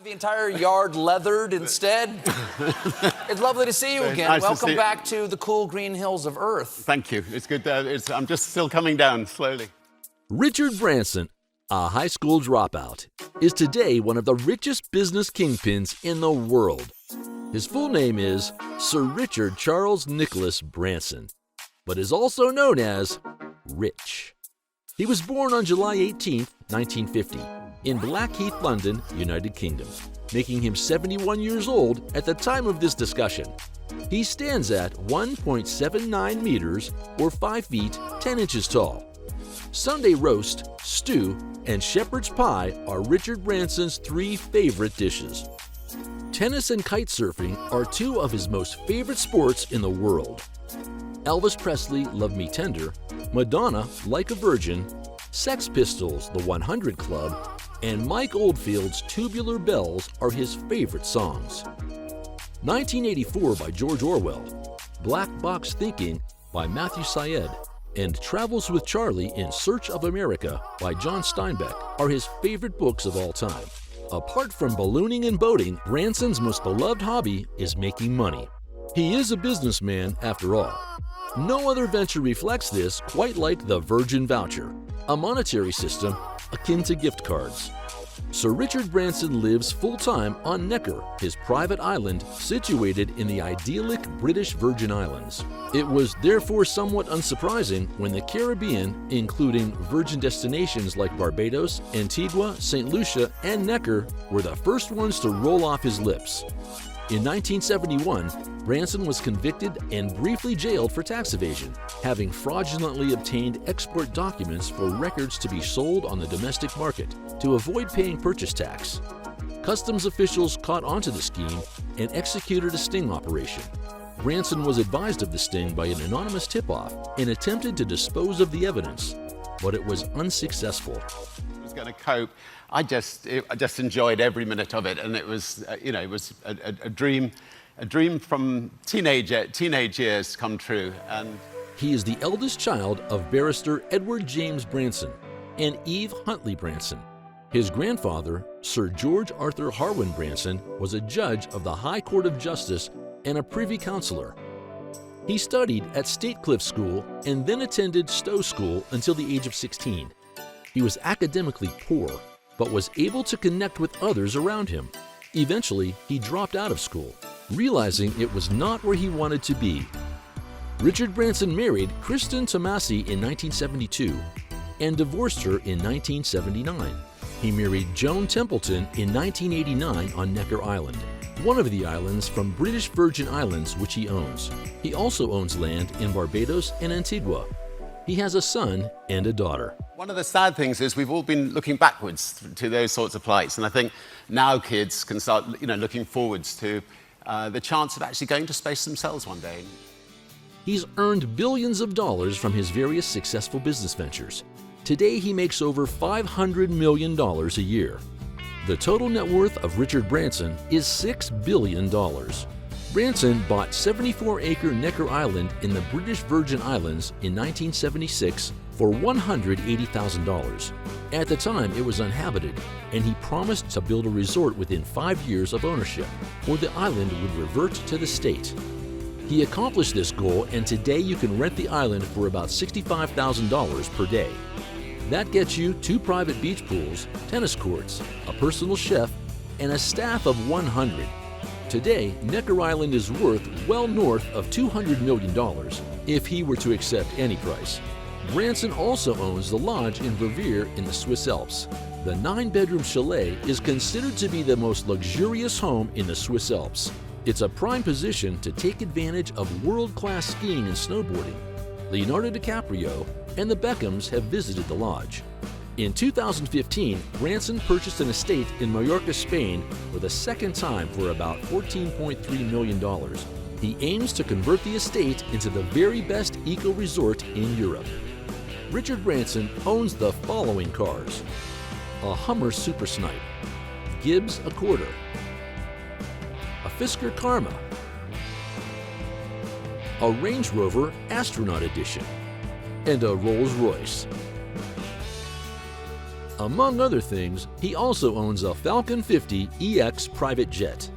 The entire yard leathered instead. It's lovely to see you again. Nice Welcome back to the cool green hills of Earth. Thank you. It's good. I'm just still coming down slowly. Richard Branson, a high school dropout, is today one of the richest business kingpins in the world. His full name is Sir Richard Charles Nicholas Branson, but is also known as Rich. He was born on July 18, 1950, in Blackheath, London, United Kingdom, making him 71 years old at the time of this discussion. He stands at 1.79 meters or 5 feet 10 inches tall. Sunday roast, stew, and shepherd's pie are Richard Branson's 3 favorite dishes. Tennis and kite surfing are 2 of his most favorite sports in the world. Elvis Presley, Love Me Tender, Madonna, Like a Virgin, Sex Pistols, The 100 Club, and Mike Oldfield's Tubular Bells are his favorite songs. 1984 by George Orwell, Black Box Thinking by Matthew Syed, and Travels with Charlie in Search of America by John Steinbeck are his favorite books of all time. Apart from ballooning and boating, Branson's most beloved hobby is making money. He is a businessman after all. No other venture reflects this quite like the Virgin Voucher, a monetary system akin to gift cards. Sir Richard Branson lives full-time on Necker, his private island situated in the idyllic British Virgin Islands. It was therefore somewhat unsurprising when the Caribbean, including virgin destinations like Barbados, Antigua, St. Lucia, and Necker, were the first ones to roll off his lips. In 1971, Branson was convicted and briefly jailed for tax evasion, having fraudulently obtained export documents for records to be sold on the domestic market to avoid paying purchase tax. Customs officials caught onto the scheme and executed a sting operation. Branson was advised of the sting by an anonymous tip-off and attempted to dispose of the evidence, but it was unsuccessful. I was going to cope. I just enjoyed every minute of it, and it was, it was a dream from teenage years come true. And he is the eldest child of barrister Edward James Branson and Eve Huntley Branson. His grandfather, Sir George Arthur Harwin Branson, was a judge of the High Court of Justice and a Privy Councillor. He studied at Statecliffe School and then attended Stowe School until the age of 16. He was academically poor, but was able to connect with others around him. Eventually, he dropped out of school, realizing it was not where he wanted to be. Richard Branson married Kristen Tomasi in 1972 and divorced her in 1979. He married Joan Templeton in 1989 on Necker Island, one of the islands from British Virgin Islands which he owns. He also owns land in Barbados and Antigua. He has a son and a daughter. one of the sad things is we've all been looking backwards to those sorts of plights, and I think now kids can start, looking forwards to the chance of actually going to space themselves one day. He's earned billions of dollars from his various successful business ventures. Today, he makes over $500 million a year. The total net worth of Richard Branson is $6 billion. Branson bought 74-acre Necker Island in the British Virgin Islands in 1976 for $180,000. At the time, it was uninhabited, and he promised to build a resort within 5 years of ownership, or the island would revert to the state. He accomplished this goal, and today you can rent the island for about $65,000 per day. That gets you 2 private beach pools, tennis courts, a personal chef, and a staff of 100. Today, Necker Island is worth well north of $200 million if he were to accept any price. Branson also owns the lodge in Verviers in the Swiss Alps. The 9-bedroom chalet is considered to be the most luxurious home in the Swiss Alps. It's a prime position to take advantage of world-class skiing and snowboarding. Leonardo DiCaprio and the Beckhams have visited the lodge. In 2015, Branson purchased an estate in Mallorca, Spain for the second time for about $14.3 million. He aims to convert the estate into the very best eco-resort in Europe. Richard Branson owns the following cars: a Hummer Super Snipe, Gibbs Accorder, a Fisker Karma, a Range Rover Astronaut Edition, and a Rolls-Royce. Among other things, he also owns a Falcon 50 EX private jet.